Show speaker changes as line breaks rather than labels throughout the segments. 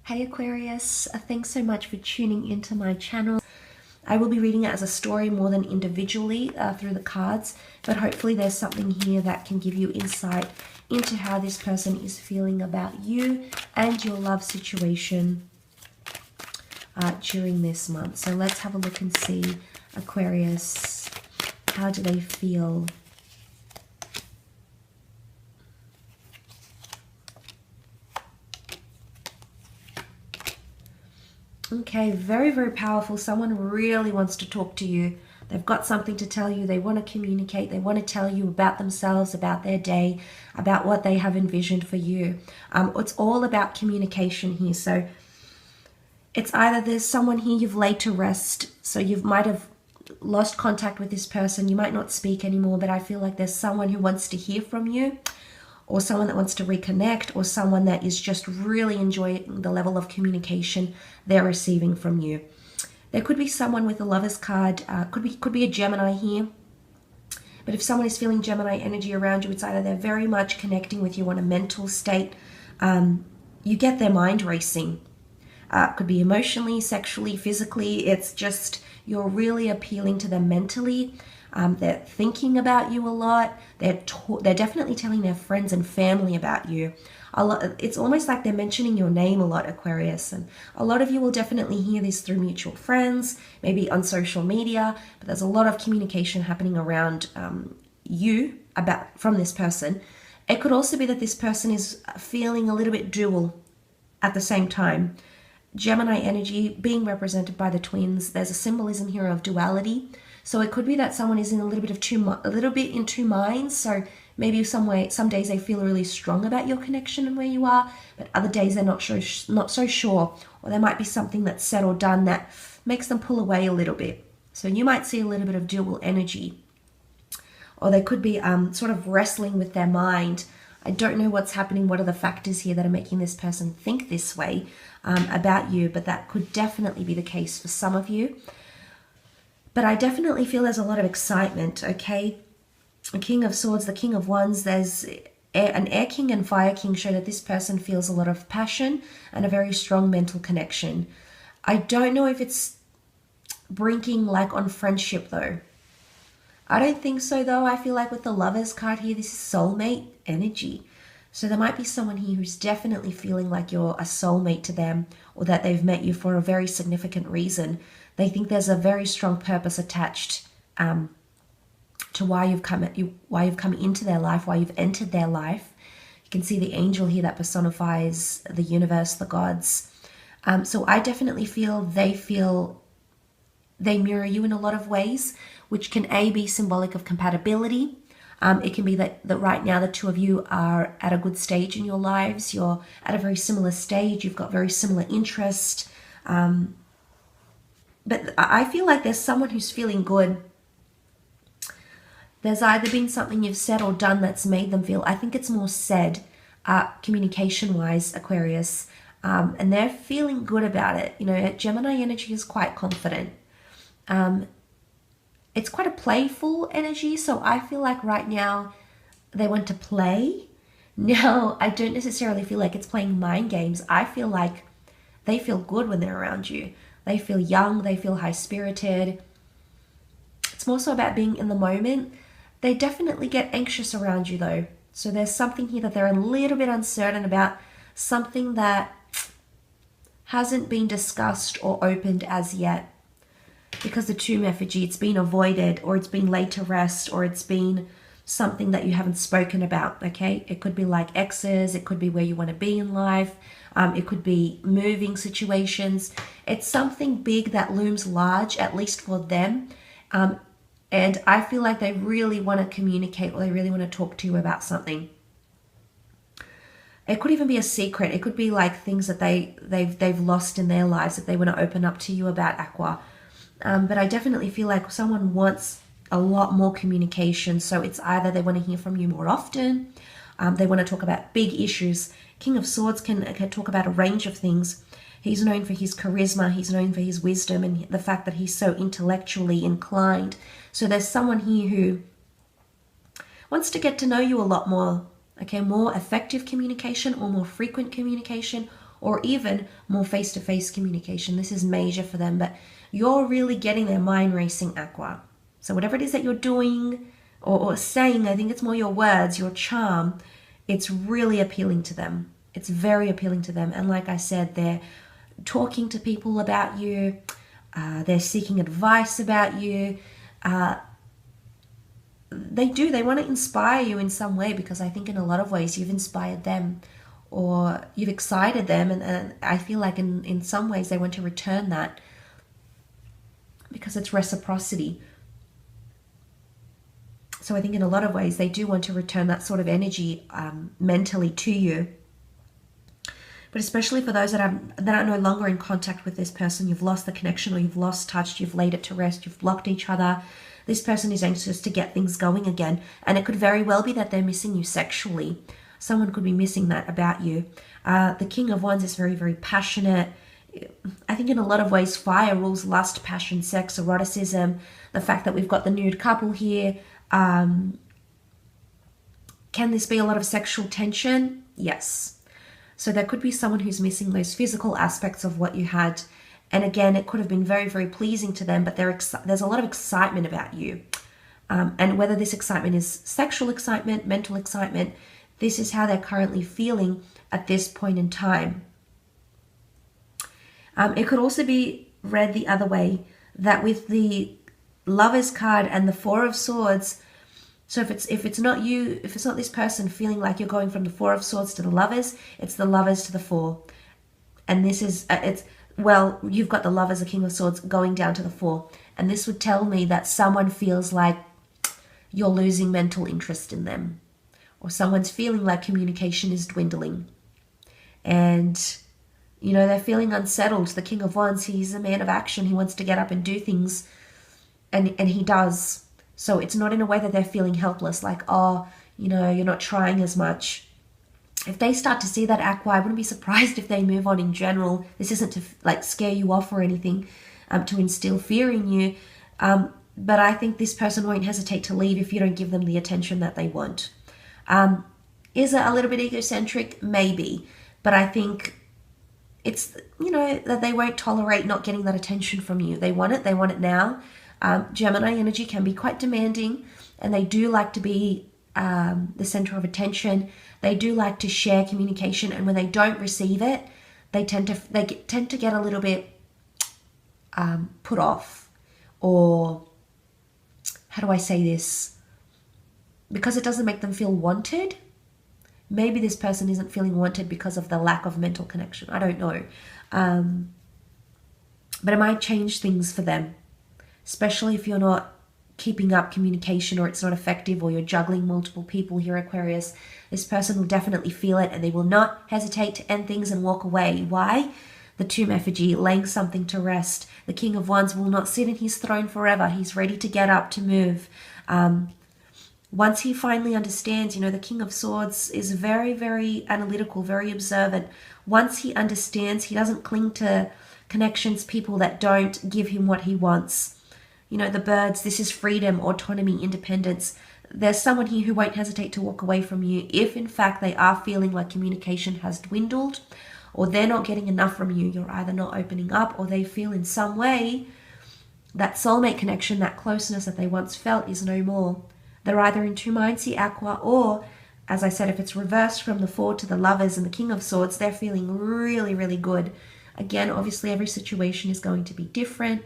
Hey Aquarius, thanks so much for tuning into my channel. I will be reading it as a story more than individually through the cards, but hopefully there's something here that can give you insight into how this person is feeling about you and your love situation during this month. So let's have a look and see, Aquarius, how do they feel? Okay, very, very powerful. Someone really wants to talk to you. They've got something to tell you. They want to communicate. They want to tell you about themselves, about their day, about what they have envisioned for you. It's all about communication here. So it's either there's someone here you've laid to rest. So you might have lost contact with this person. You might not speak anymore, but I feel like there's someone who wants to hear from you, or someone that wants to reconnect, or someone that is just really enjoying the level of communication they're receiving from you. There could be someone with a Lover's card, could be a Gemini here. But if someone is feeling Gemini energy around you, it's either they're very much connecting with you on a mental state. You get their mind racing. Could be emotionally, sexually, physically. It's just you're really appealing to them mentally. They're thinking about you a lot. They're definitely telling their friends and family about you a lot. It's almost like they're mentioning your name a lot, Aquarius. And a lot of you will definitely hear this through mutual friends, maybe on social media. But there's a lot of communication happening around you from this person. It could also be that this person is feeling a little bit dual at the same time. Gemini energy being represented by the twins. There's a symbolism here of duality. So it could be that someone is in a little bit in two minds. So maybe some days they feel really strong about your connection and where you are, but other days they're not so sure. Or there might be something that's said or done that makes them pull away a little bit. So you might see a little bit of dual energy. Or they could be sort of wrestling with their mind. I don't know what's happening. What are the factors here that are making this person think this way about you? But that could definitely be the case for some of you. But I definitely feel there's a lot of excitement, okay? The King of Swords, the King of Wands, there's an Air King and Fire King show that this person feels a lot of passion and a very strong mental connection. I don't know if it's brinking like on friendship though. I don't think so though. I feel like with the Lovers card here, this is soulmate energy. So there might be someone here who's definitely feeling like you're a soulmate to them, or that they've met you for a very significant reason. They think there's a very strong purpose attached to why you've come into their life, why you've entered their life. You can see the angel here that personifies the universe, the gods. So I definitely feel they mirror you in a lot of ways, which can be symbolic of compatibility. It can be that right now the two of you are at a good stage in your lives. You're at a very similar stage. You've got very similar interest. But I feel like there's someone who's feeling good. There's either been something you've said or done that's made them feel, I think it's more said, communication-wise, Aquarius. And they're feeling good about it. You know, Gemini energy is quite confident. It's quite a playful energy, so I feel like right now they want to play. Now, I don't necessarily feel like it's playing mind games. I feel like they feel good when they're around you. They feel young, they feel high-spirited. It's more so about being in the moment. They definitely get anxious around you though. So there's something here that they're a little bit uncertain about, something that hasn't been discussed or opened as yet. Because the tomb effigy, it's been avoided, or it's been laid to rest, or it's been something that you haven't spoken about, okay? It could be like exes, it could be where you want to be in life, it could be moving situations. It's something big that looms large, at least for them. And I feel like they really want to communicate, or they really want to talk to you about something. It could even be a secret. It could be like things that they've lost in their lives that they want to open up to you about, Aqua. But I definitely feel like someone wants a lot more communication. So it's either they want to hear from you more often, they want to talk about big issues. King of Swords can talk about a range of things. He's known for his charisma, he's known for his wisdom, and the fact that he's so intellectually inclined. So there's someone here who wants to get to know you a lot more, okay? More effective communication, or more frequent communication, or even more face-to-face communication. This is major for them, but you're really getting their mind racing, Aqua. So whatever it is that you're doing or saying, I think it's more your words, your charm, it's really appealing to them. It's very appealing to them. And like I said, they're talking to people about you. They're seeking advice about you. They want to inspire you in some way, because I think in a lot of ways you've inspired them or you've excited them. And I feel like in some ways they want to return that, because it's reciprocity. So I think in a lot of ways they do want to return that sort of energy mentally to you. But especially for those that are no longer in contact with this person, you've lost the connection or you've lost touch, you've laid it to rest, you've blocked each other. This person is anxious to get things going again. And it could very well be that they're missing you sexually. Someone could be missing that about you. The King of Wands is very, very passionate. I think in a lot of ways fire rules lust, passion, sex, eroticism. The fact that we've got the nude couple here. Can this be a lot of sexual tension? Yes. So there could be someone who's missing those physical aspects of what you had. And again, it could have been very, very pleasing to them, but there's a lot of excitement about you. And whether this excitement is sexual excitement, mental excitement, this is how they're currently feeling at this point in time. It could also be read the other way, that with the Lovers card and the Four of Swords, so if it's not you, if it's not this person feeling like you're going from the Four of Swords to the Lovers, it's the Lovers to the Four. And this is, well, you've got the Lovers, the King of Swords going down to the Four. And this would tell me that someone feels like you're losing mental interest in them. Or someone's feeling like communication is dwindling. And, you know, they're feeling unsettled. The King of Wands, he's a man of action. He wants to get up and do things. And he does. So it's not in a way that they're feeling helpless, like, oh, you know, you're not trying as much. If they start to see that, Aqua, I wouldn't be surprised if they move on in general. This isn't to like scare you off or anything, to instill fear in you. But I think this person won't hesitate to leave if you don't give them the attention that they want. Is it a little bit egocentric? Maybe. But I think it's, you know, that they won't tolerate not getting that attention from you. They want it now. Gemini energy can be quite demanding, and they do like to be the center of attention. They do like to share communication, and when they don't receive it, they tend to get a little bit put off, or how do I say this? Because it doesn't make them feel wanted. Maybe this person isn't feeling wanted because of the lack of mental connection. I don't know. But it might change things for them, especially if you're not keeping up communication, or it's not effective, or you're juggling multiple people here, Aquarius. This person will definitely feel it, and they will not hesitate to end things and walk away. Why? The Tomb effigy, laying something to rest. The King of Wands will not sit in his throne forever. He's ready to get up, to move. Once he finally understands, you know, the King of Swords is very, very analytical, very observant. Once he understands, he doesn't cling to connections, people that don't give him what he wants. You know, the birds, this is freedom, autonomy, independence. There's someone here who won't hesitate to walk away from you if, in fact, they are feeling like communication has dwindled, or they're not getting enough from you. You're either not opening up, or they feel in some way that soulmate connection, that closeness that they once felt, is no more. They're either in two minds here, Aqua, or, as I said, if it's reversed from the Four to the Lovers and the King of Swords, they're feeling really, really good. Again, obviously, every situation is going to be different.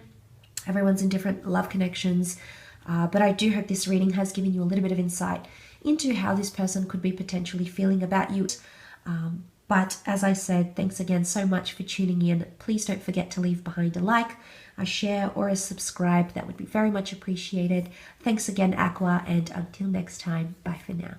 Everyone's in different love connections. But I do hope this reading has given you a little bit of insight into how this person could be potentially feeling about you. But as I said, thanks again so much for tuning in. Please don't forget to leave behind a like, a share, or a subscribe. That would be very much appreciated. Thanks again, Aqua, and until next time, bye for now.